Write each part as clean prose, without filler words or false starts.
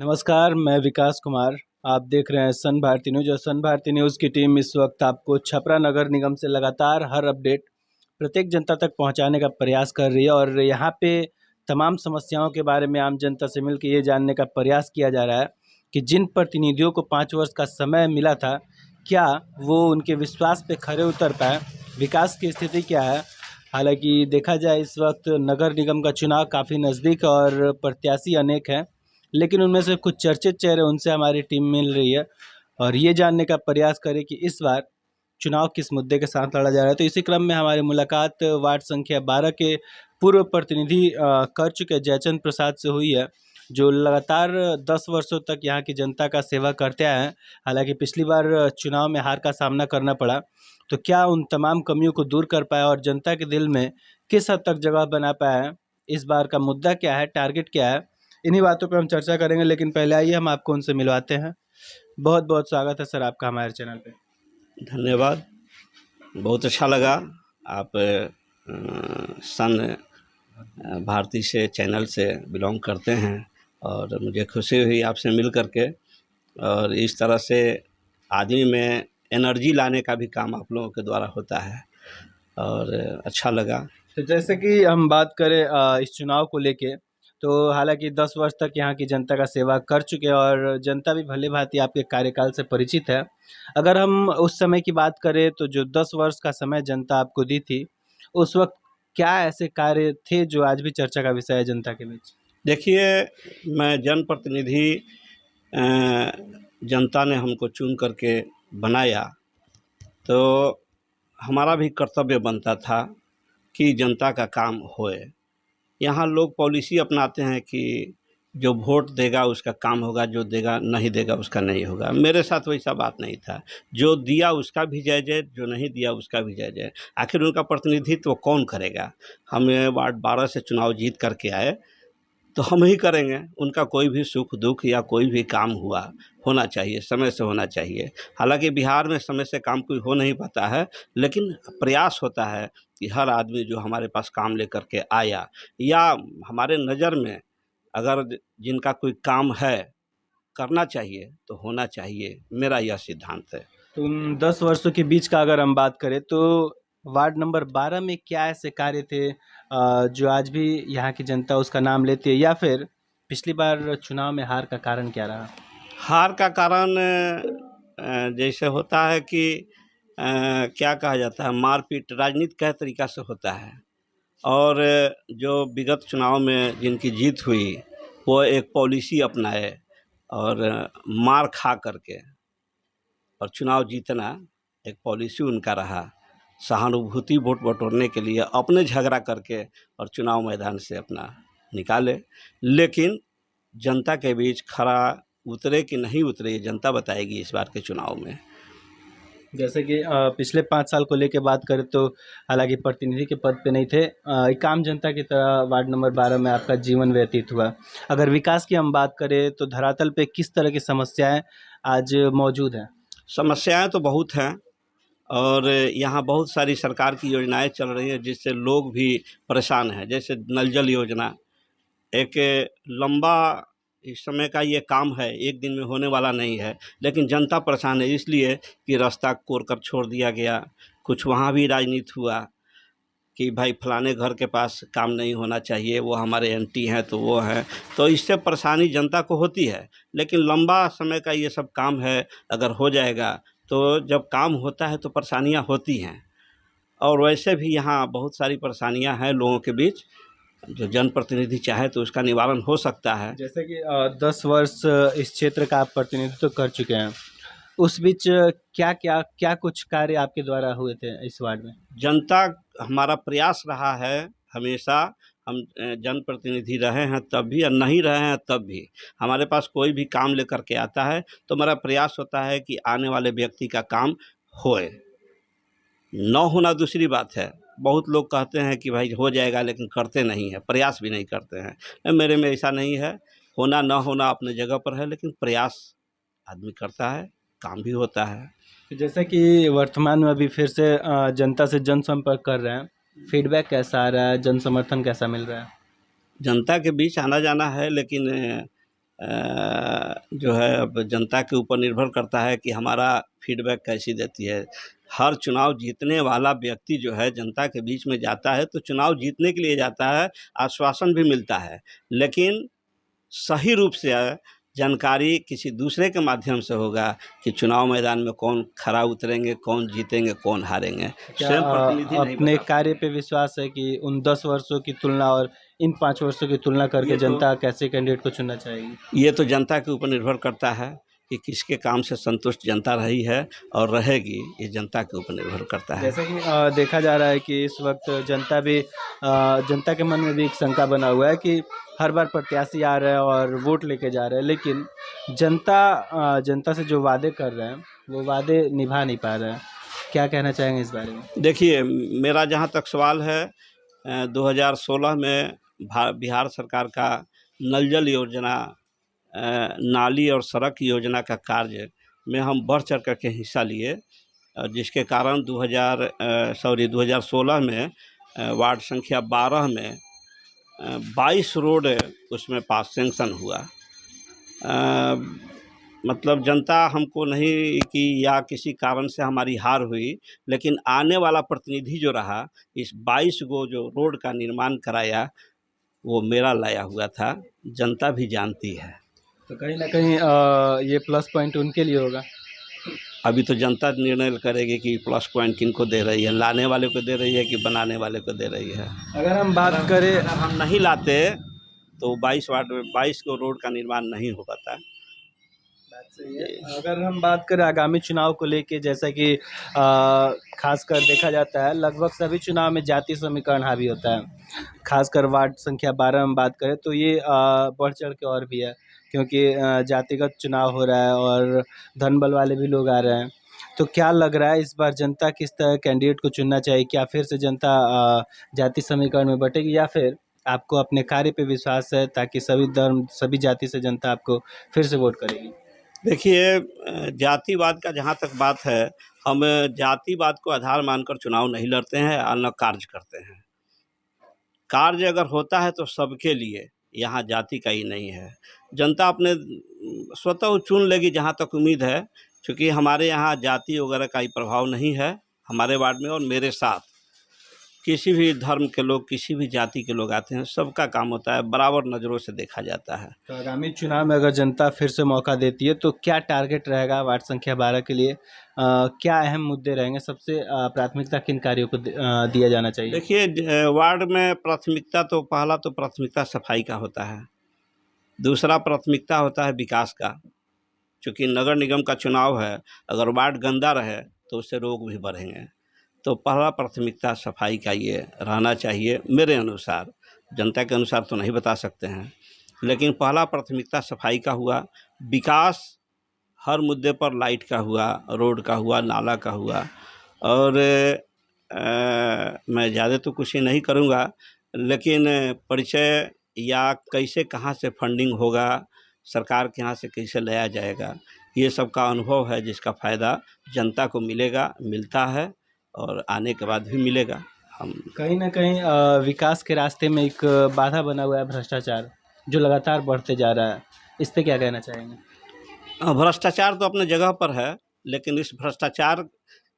नमस्कार, मैं विकास कुमार। आप देख रहे हैं सन भारती न्यूज़ और सन भारती न्यूज़ की टीम इस वक्त आपको छपरा नगर निगम से लगातार हर अपडेट प्रत्येक जनता तक पहुंचाने का प्रयास कर रही है और यहाँ पे तमाम समस्याओं के बारे में आम जनता से मिलकर ये जानने का प्रयास किया जा रहा है कि जिन प्रतिनिधियों को 5 वर्ष का समय मिला था, क्या वो उनके विश्वास पे खरे उतर पाए, विकास की स्थिति क्या है। हालांकि देखा जाए इस वक्त नगर निगम का चुनाव काफ़ी नज़दीक और प्रत्याशी अनेक हैं, लेकिन उनमें से कुछ चर्चित चेहरे उनसे हमारी टीम मिल रही है और ये जानने का प्रयास करें कि इस बार चुनाव किस मुद्दे के साथ लड़ा जा रहा है। तो इसी क्रम में हमारी मुलाकात वार्ड संख्या 12 के पूर्व प्रतिनिधि कर चुके जयचंद प्रसाद से हुई है, जो लगातार 10 वर्षों तक यहाँ की जनता का सेवा करते आए हैं। हालांकि पिछली बार चुनाव में हार का सामना करना पड़ा, तो क्या उन तमाम कमियों को दूर कर पाया और जनता के दिल में किस हद तक जगह बना पाया है, इस बार का मुद्दा क्या है, टारगेट क्या है, इन्हीं बातों पे हम चर्चा करेंगे। लेकिन पहले आइए हम आपको उनसे मिलवाते हैं। बहुत बहुत स्वागत है सर आपका हमारे चैनल पे। धन्यवाद। बहुत अच्छा लगा। आप सन भारती से चैनल से बिलोंग करते हैं और मुझे खुशी हुई आपसे मिल करके। और इस तरह से आदमी में एनर्जी लाने का भी काम आप लोगों के द्वारा होता है और अच्छा लगा। तो जैसे कि हम बात करें इस चुनाव को लेके, तो हालांकि 10 वर्ष तक यहाँ की जनता का सेवा कर चुके हैं और जनता भी भली भांति आपके कार्यकाल से परिचित है। अगर हम उस समय की बात करें तो जो 10 वर्ष का समय जनता आपको दी थी, उस वक्त क्या ऐसे कार्य थे जो आज भी चर्चा का विषय है जनता के बीच? देखिए, मैं जनप्रतिनिधि जनता ने हमको चुन करके बनाया, तो हमारा भी कर्तव्य बनता था कि जनता का काम होए। यहाँ लोग पॉलिसी अपनाते हैं कि जो वोट देगा उसका काम होगा, जो देगा नहीं देगा उसका नहीं होगा। मेरे साथ वैसा बात नहीं था। जो दिया उसका भी जय जय, जो नहीं दिया उसका भी जय जय। आखिर उनका प्रतिनिधित्व कौन करेगा? हम वार्ड 12 से चुनाव जीत करके आए, तो हम ही करेंगे। उनका कोई भी सुख दुख या कोई भी काम होना चाहिए, समय से होना चाहिए। हालांकि बिहार में समय से काम कोई हो नहीं पाता है, लेकिन प्रयास होता है कि हर आदमी जो हमारे पास काम लेकर के आया या हमारे नज़र में अगर जिनका कोई काम है करना चाहिए तो होना चाहिए। मेरा यह सिद्धांत है। तो उन 10 वर्षों के बीच का अगर हम बात करें तो वार्ड नंबर 12 में क्या ऐसे कार्य थे जो आज भी यहाँ की जनता उसका नाम लेती है, या फिर पिछली बार चुनाव में हार का कारण क्या रहा? हार का कारण जैसे होता है कि क्या कहा जाता है, मारपीट राजनीति के तरीक़ा से होता है। और जो विगत चुनाव में जिनकी जीत हुई वो एक पॉलिसी अपनाए और मार खा करके और चुनाव जीतना एक पॉलिसी उनका रहा। सहानुभूति वोट बटोरने के लिए अपने झगड़ा करके और चुनाव मैदान से अपना निकाले। लेकिन जनता के बीच खरा उतरे कि नहीं उतरे ये जनता बताएगी इस बार के चुनाव में। जैसे कि पिछले 5 साल को लेके बात करें तो हालांकि प्रतिनिधि के पद पे नहीं थे, एक आम जनता की तरह वार्ड नंबर 12 में आपका जीवन व्यतीत हुआ। अगर विकास की हम बात करें तो धरातल पे किस तरह की समस्याएं आज मौजूद हैं? समस्याएं तो बहुत हैं और यहाँ बहुत सारी सरकार की योजनाएं चल रही हैं जिससे लोग भी परेशान हैं। जैसे नल जल योजना एक लंबा इस समय का ये काम है, एक दिन में होने वाला नहीं है, लेकिन जनता परेशान है इसलिए कि रास्ता कोर कर छोड़ दिया गया। कुछ वहाँ भी राजनीति हुआ कि भाई फलाने घर के पास काम नहीं होना चाहिए, वो हमारे एंटी हैं तो वो हैं। तो इससे परेशानी जनता को होती है, लेकिन लंबा समय का ये सब काम है। अगर हो जाएगा तो जब काम होता है तो परेशानियाँ होती हैं। और वैसे भी यहाँ बहुत सारी परेशानियाँ हैं लोगों के बीच, जो जनप्रतिनिधि चाहे तो उसका निवारण हो सकता है। जैसे कि 10 वर्ष इस क्षेत्र का आप प्रतिनिधित्व कर चुके हैं, उस बीच क्या कुछ कार्य आपके द्वारा हुए थे इस वार्ड में? जनता हमारा प्रयास रहा है हमेशा। हम जनप्रतिनिधि रहे हैं तब भी और नहीं रहे हैं तब भी हमारे पास कोई भी काम लेकर के आता है तो हमारा प्रयास होता है कि आने वाले व्यक्ति का काम होए। न होना दूसरी बात है। बहुत लोग कहते हैं कि भाई हो जाएगा, लेकिन करते नहीं हैं, प्रयास भी नहीं करते हैं। मेरे में ऐसा नहीं है। होना न होना अपने जगह पर है, लेकिन प्रयास आदमी करता है, काम भी होता है। तो जैसे कि वर्तमान में अभी फिर से जनता से जनसंपर्क कर रहे हैं, फीडबैक कैसा आ रहा है, जन समर्थन कैसा मिल रहा है? जनता के बीच आना जाना है, लेकिन जो है अब जनता के ऊपर निर्भर करता है कि हमारा फीडबैक कैसी देती है। हर चुनाव जीतने वाला व्यक्ति जो है जनता के बीच में जाता है तो चुनाव जीतने के लिए जाता है, आश्वासन भी मिलता है, लेकिन सही रूप से जानकारी किसी दूसरे के माध्यम से होगा कि चुनाव मैदान में कौन खरा उतरेंगे, कौन जीतेंगे, कौन हारेंगे। क्या स्वयं प्रतिनिधि नहीं अपने बता कार्य पे विश्वास है कि उन 10 वर्षों की तुलना और इन 5 वर्षों की तुलना करके ये तो जनता कैसे कैंडिडेट को चुनना चाहेगी? ये तो जनता के ऊपर निर्भर करता है कि किसके काम से संतुष्ट जनता रही है और रहेगी, ये जनता के ऊपर निर्भर करता है। जैसे कि देखा जा रहा है कि इस वक्त जनता के मन में भी एक शंका बना हुआ है कि हर बार प्रत्याशी आ रहे हैं और वोट लेके जा रहे हैं, लेकिन जनता से जो वादे कर रहे हैं वो वादे निभा नहीं पा रहे हैं। क्या कहना चाहेंगे इस बारे में? देखिए, मेरा जहाँ तक सवाल है, 2016 में बिहार सरकार का नल जल योजना, नाली और सड़क योजना का कार्य में हम बढ़ चढ़ कर के हिस्सा लिए, जिसके कारण 2016 में वार्ड संख्या 12 में 22 रोड उसमें पास सेंक्शन हुआ। मतलब जनता हमको नहीं कि या किसी कारण से हमारी हार हुई, लेकिन आने वाला प्रतिनिधि जो रहा, इस 22 गो जो रोड का निर्माण कराया वो मेरा लाया हुआ था, जनता भी जानती है। तो कहीं ना कहीं ये प्लस पॉइंट उनके लिए होगा। अभी तो जनता निर्णय करेगी कि प्लस पॉइंट किनको दे रही है, लाने वाले को दे रही है कि बनाने वाले को दे रही है। अगर हम बात करें, अगर हम नहीं लाते तो 22 वार्ड में 22 को रोड का निर्माण नहीं हो पाता। बात सही है। अगर हम बात करें आगामी चुनाव को लेके, जैसा कि खासकर देखा जाता है लगभग सभी चुनाव में जाति समीकरण हावी होता है। खासकर वार्ड संख्या 12 में बात करें तो ये बढ़ चढ़ के और भी है, क्योंकि जातिगत चुनाव हो रहा है और धन बल वाले भी लोग आ रहे हैं। तो क्या लग रहा है इस बार जनता किस तरह कैंडिडेट को चुनना चाहिए? क्या फिर से जनता जाति समीकरण में बटेगी, या फिर आपको अपने कार्य पे विश्वास है ताकि सभी धर्म सभी जाति से जनता आपको फिर से वोट करेगी? देखिए, जातिवाद का जहाँ तक बात है, हम जातिवाद को आधार मानकर चुनाव नहीं लड़ते हैं और न कार्य करते हैं। कार्य अगर होता है तो सबके लिए, यहाँ जाति का ही नहीं है। जनता अपने स्वतः चुन लेगी जहाँ तक उम्मीद है, क्योंकि हमारे यहाँ जाति वगैरह का ही प्रभाव नहीं है। हमारे वार्ड में और मेरे साथ किसी भी धर्म के लोग, किसी भी जाति के लोग आते हैं, सबका काम होता है, बराबर नज़रों से देखा जाता है। तो आगामी चुनाव में अगर जनता फिर से मौका देती है तो क्या टारगेट रहेगा वार्ड संख्या 12 के लिए? क्या अहम मुद्दे रहेंगे? सबसे प्राथमिकता किन कार्यों को दिया जाना चाहिए? देखिए, वार्ड में प्राथमिकता तो पहला तो प्राथमिकता सफाई का होता है, दूसरा प्राथमिकता होता है विकास का। चूँकि नगर निगम का चुनाव है, अगर वार्ड गंदा रहे तो उससे रोग भी बढ़ेंगे। तो पहला प्राथमिकता सफाई का ये रहना चाहिए मेरे अनुसार। जनता के अनुसार तो नहीं बता सकते हैं, लेकिन पहला प्राथमिकता सफाई का हुआ। विकास हर मुद्दे पर, लाइट का हुआ, रोड का हुआ, नाला का हुआ। और मैं ज़्यादा तो कुछ ही नहीं करूँगा, लेकिन परिचय या कैसे कहाँ से फंडिंग होगा, सरकार के यहाँ से कैसे लाया जाएगा, ये सब का अनुभव है, जिसका फ़ायदा जनता को मिलेगा, मिलता है और आने के बाद भी मिलेगा। हम कहीं ना कहीं विकास के रास्ते में एक बाधा बना हुआ है भ्रष्टाचार, जो लगातार बढ़ते जा रहा है। इस पे क्या कहना चाहेंगे? भ्रष्टाचार तो अपने जगह पर है, लेकिन इस भ्रष्टाचार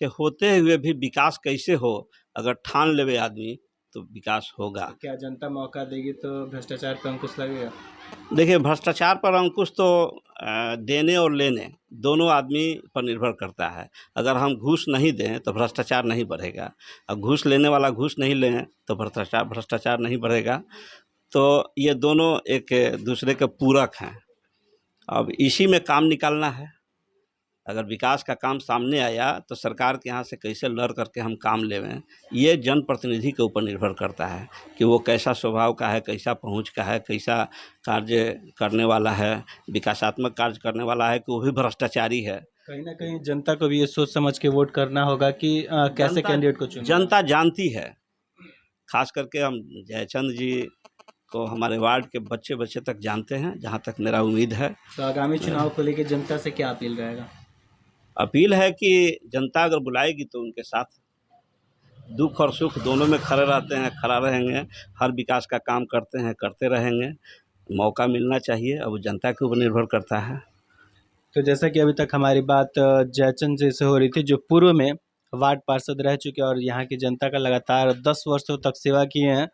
के होते हुए भी विकास कैसे हो, अगर ठान लेवे आदमी तो विकास होगा। क्या जनता मौका देगी तो भ्रष्टाचार पर अंकुश लगेगा? देखिए, भ्रष्टाचार पर अंकुश तो देने और लेने दोनों आदमी पर निर्भर करता है। अगर हम घूस नहीं दें तो भ्रष्टाचार नहीं बढ़ेगा, और घूस लेने वाला घूस नहीं लें तो भ्रष्टाचार नहीं बढ़ेगा। तो ये दोनों एक दूसरे के पूरक हैं। अब इसी में काम निकालना है। अगर विकास का काम सामने आया तो सरकार के यहाँ से कैसे लड़ करके हम काम लेवें, ये जनप्रतिनिधि के ऊपर निर्भर करता है कि वो कैसा स्वभाव का है, कैसा पहुँच का है, कैसा कार्य करने वाला है, विकासात्मक कार्य करने वाला है कि वो भी भ्रष्टाचारी है। कहीं ना कहीं जनता को भी ये सोच समझ के वोट करना होगा कि कैसे कैंडिडेट को चुनना। जनता जानती है, खास करके हम जयचंद जी को हमारे वार्ड के बच्चे बच्चे तक जानते हैं, जहाँ तक मेरा उम्मीद है। तो आगामी चुनाव को लेकर जनता से क्या अपील रहेगा? अपील है कि जनता अगर बुलाएगी तो उनके साथ दुख और सुख दोनों में खड़े रहते हैं, खड़ा रहेंगे। हर विकास का काम करते हैं, करते रहेंगे। मौका मिलना चाहिए, अब जनता के ऊपर निर्भर करता है। तो जैसा कि अभी तक हमारी बात जयचंद जी से हो रही थी, जो पूर्व में वार्ड पार्षद रह चुके हैं और यहाँ की जनता का लगातार 10 वर्षों तक सेवा किए हैं।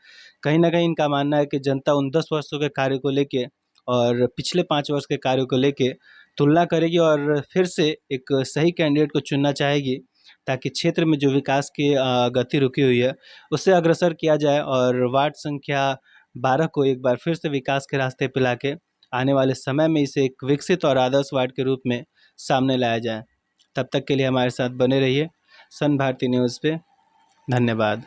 कहीं न कहीं इनका मानना है कि जनता उन 10 वर्षों के कार्य को लेके और पिछले 5 वर्ष के कार्यों को लेके तुलना करेगी और फिर से एक सही कैंडिडेट को चुनना चाहेगी, ताकि क्षेत्र में जो विकास की गति रुकी हुई है, उससे अग्रसर किया जाए और वार्ड संख्या 12 को एक बार फिर से विकास के रास्ते पे लाके आने वाले समय में इसे एक विकसित और आदर्श वार्ड के रूप में सामने लाया जाए। तब तक के लिए हमारे साथ बने रहिए सन भारती न्यूज़ पे। धन्यवाद।